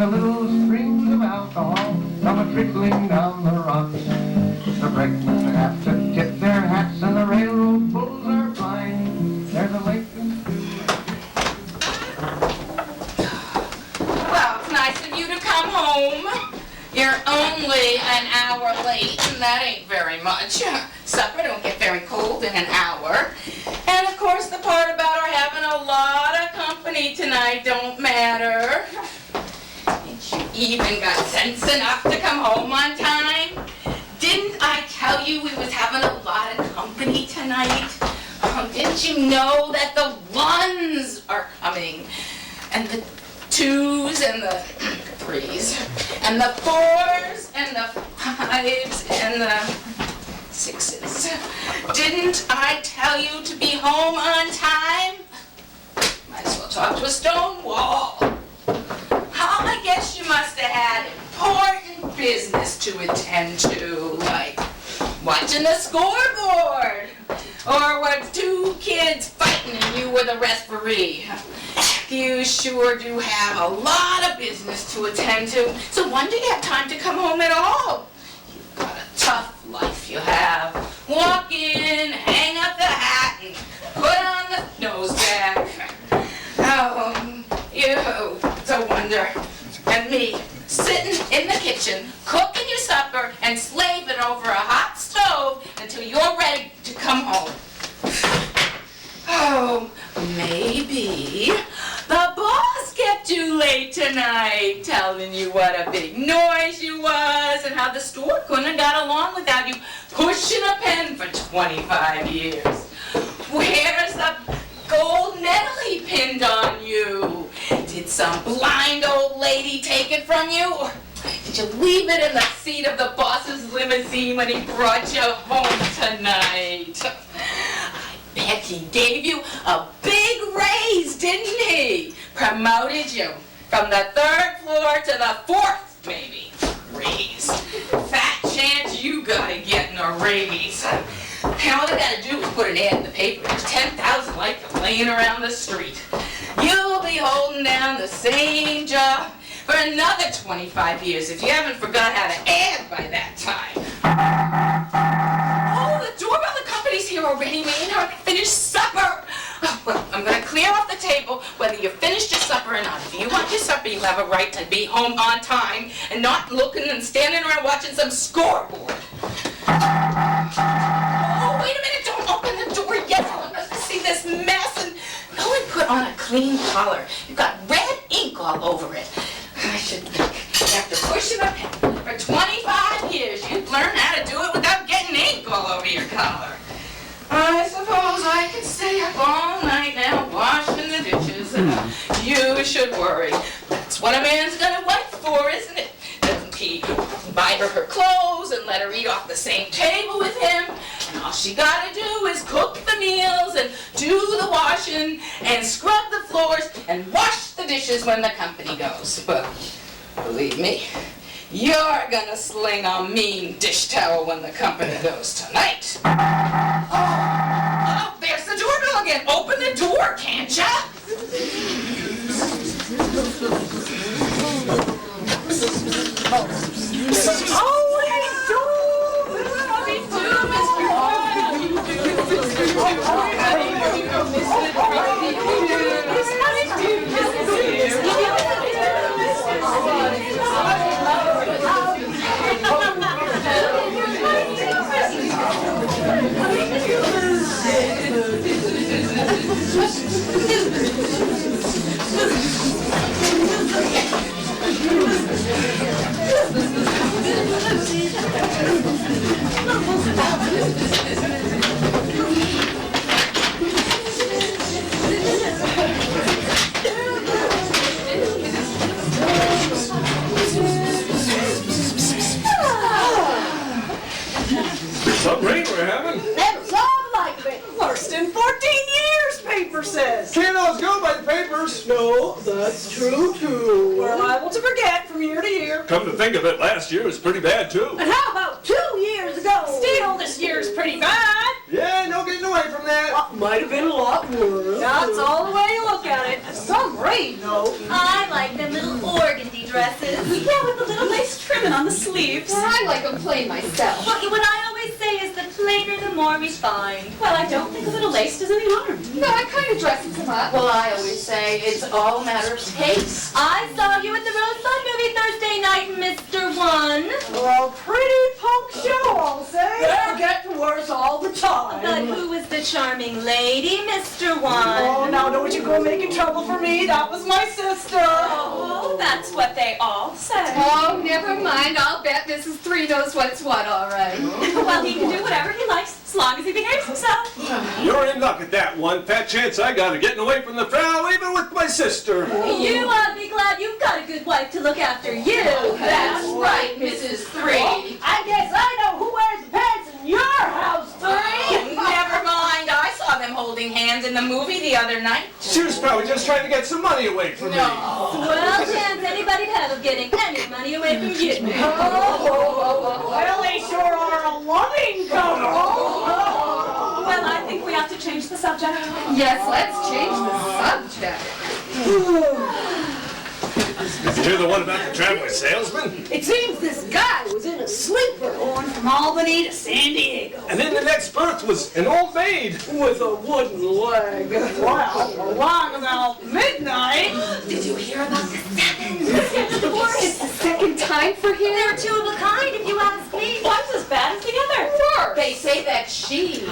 the little streams of alcohol come a-trickling down the rocks. The brakemen have to tip their hats and the railroad bulls are blind. There's a lake. Well, it's nice of you to come home. You're only an hour late, and that ain't very much. Supper don't get very cold in an hour. And of course, the part about our having a lot of company tonight don't matter. Ain't you even got sense enough to come home on time? Didn't I tell you we was having a lot of company tonight? Didn't you know that the ones are coming? And the twos and the threes and the fours and the fives and the sixes. Didn't I tell you to be home on time? Might as well talk to a stone wall. I guess you must have had important business to attend to, like watching the scoreboard, or were two kids fighting and you were the referee. You sure do have a lot of business to attend to, so when do you have time to come home at all? You've got a tough life, you have. Walk in, hang up the hat, and put on the nose bag. It's a wonder. And me, sitting in the kitchen, cooking your supper, and slaving over a hot stove until you're ready to come home. Oh, maybe the boss kept you late tonight, telling you what a big noise you was and how the store couldn't have got along without you pushing a pen for 25 years. Where's the gold medal he pinned on you? Did some blind old lady take it from you? Or did you leave it in the seat of the boss's limousine when he brought you home tonight? I bet he gave you a big raise, didn't he? Promoted you from the 3rd floor to the 4th, maybe. Raise. Fat chance you gotta get in a raise. And all you gotta do is put an ad in the paper. There's 10,000 like them laying around the street. You'll be holding down the same job for another 25 years if you haven't forgot how to add by that time. Oh, the doorbell, the company's here already. We ain't hardly finished supper. Oh, well, I'm gonna clear off the table whether you finished your supper or not. If you want your supper, you have a right to be home on time and not looking and standing around watching some scoreboard. Oh, wait a minute, don't open the door yet. I want to see this mess, and go and put on a clean collar. You've got red ink all over it. I should think, after pushing a pen for 25 years, you'd learn how to do it without getting ink all over your collar. I suppose I could stay up all night now washing the dishes. You should worry. That's what a man's got a wife for, isn't it? Doesn't he buy her clothes and let her eat off the same table with him? And all she gotta do is cook the meals and do the washing and scrub the floors and wash the dishes when the company goes. But believe me, you're gonna sling a mean dish towel when the company goes tonight. Oh, there's the doorbell again. Open the door, can't ya? Oh, hey, do! How do you do, Mr. How do you do, Some rain we're having. Never saw the like of it. Worst in 14 years, paper says. Can't always go by the papers. No, that's true too. We're liable to forget from year to year. Come to think of it, last year was pretty bad too. And how about 2 years ago? Still, this year's pretty bad. Yeah, no getting away from that. Might have been a lot worse. That's all the way you look at it. Some rain, though. I like them little organdy dresses. Yeah, with the little lace trimming on the sleeves. Well, I like them plain myself. Well, what I always say is the plainer, the more refined. Well, I don't think a little lace does any harm. No, I kind of dresses them up. Well, I always say it's all a matter of taste. I saw you at the Rosebud movie Thursday night, Mr. One. Well, pretty punk show, I'll say. They're getting worse all the time. But who was the charming lady, Mr. One? Oh, now don't you go making trouble for me. That was my sister. Oh, that's what they all say. Oh, never mind. I'll bet Mrs. Three knows what's what, all right. Well, he can do whatever he likes as long as he behaves himself. You're in luck at that one. Fat chance I got of getting away from the Frau, even with my sister. You ought to be glad you've got a good wife to look after you. That's right, Mrs. Three. I guess I know who wears the pants in your house, Three. Never mind. I saw them holding hands in the movie the other night. She was probably just trying to get some money away from me. Well, chance anybody'd have of getting any money away from you. Well, they sure are a loving couple. Well, I think we have to change the subject. Yes, let's change the subject. Did you hear the one about the traveling salesman? It seems this guy was in a sleeper going from Albany to San Diego. And in the next berth was an old maid. With a wooden leg. Well, along about midnight. Did you hear about the seven? It's the second time for him. They're two of a kind, if you ask me. One's as bad as the other. They say that she.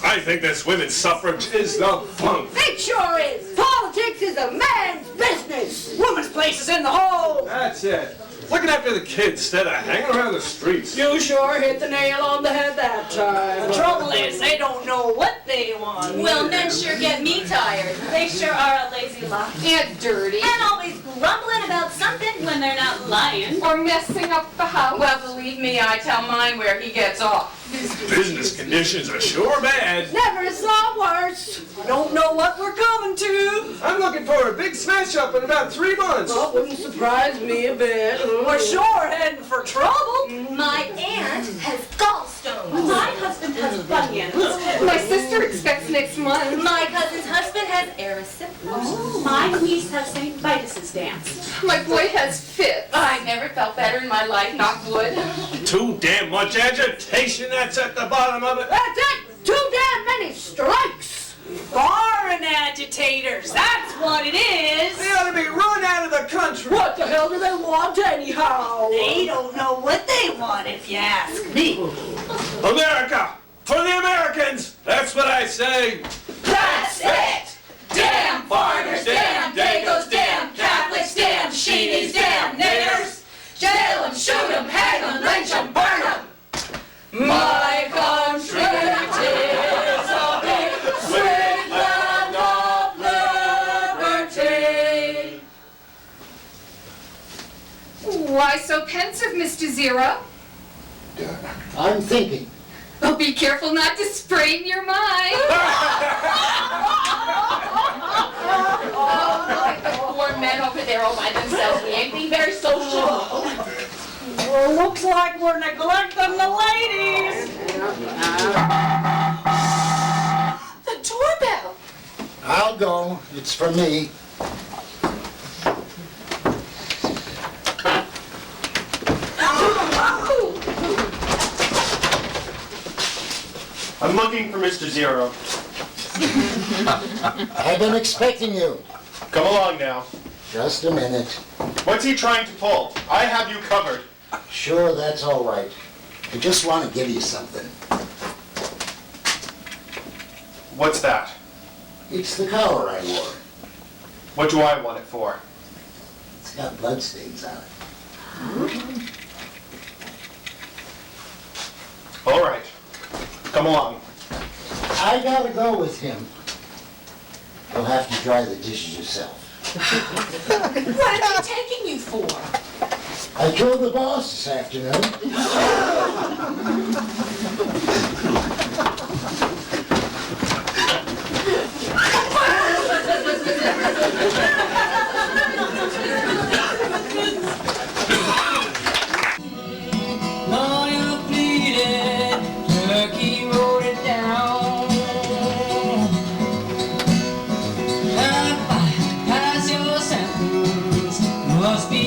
I think this women's suffrage is the funk. It sure is. Politics is a man's business. Woman's place is in the hole. That's it. Looking after the kids instead of hanging around the streets. You sure hit the nail on the head that time. The trouble is, they don't know what they want. Well, men sure get me tired. They sure are a lazy lot. And dirty. And always grumbling about something when they're not lying. Or messing up the house. Well, believe me, I tell mine where he gets off. Business conditions are sure bad. Never saw worse. Don't know what we're coming to. I'm looking for a big smash up in about 3 months. Well, wouldn't surprise me a bit. We're sure heading for trouble. My aunt has gallstones. My husband has bunions. My sister expects next month. My cousin's husband has erysipelas. My niece has St. Vitus's dance. My boy has fits. I never felt better in my life, knock wood. Too damn much agitation, that's at the bottom of it. That's it. Too damn many strikes. Foreign agitators, that's what it is. They ought to be run out of the country. What the hell do they want anyhow? They don't know what they want, if you ask me. America! For the Americans! That's what I say. That's it! Damn foreigners, damn Dagos, damn Catholics, damn Sheenies, damn niggers! Jail 'em, shoot 'em, hang 'em, lynch 'em, burn 'em! My country, 'tis a big, sweet land of liberty! Why so pensive, Mr. Zero? I'm thinking. Oh, be careful not to sprain your mind. Oh, like the poor men over there all by themselves. We ain't being very social. Well, looks like we're neglecting the ladies. The doorbell. I'll go. It's for me. I'm looking for Mr. Zero. I've been expecting you. Come along now. Just a minute. What's he trying to pull? I have you covered. Sure, that's all right. I just want to give you something. What's that? It's the collar I wore. What do I want it for? It's got bloodstains on it. All right. Come along. I gotta go with him. You'll have to dry the dishes yourself. What are they taking you for? I killed the boss this afternoon. Lawyer pleaded, Turkey wrote it down. Pass your sentence, must be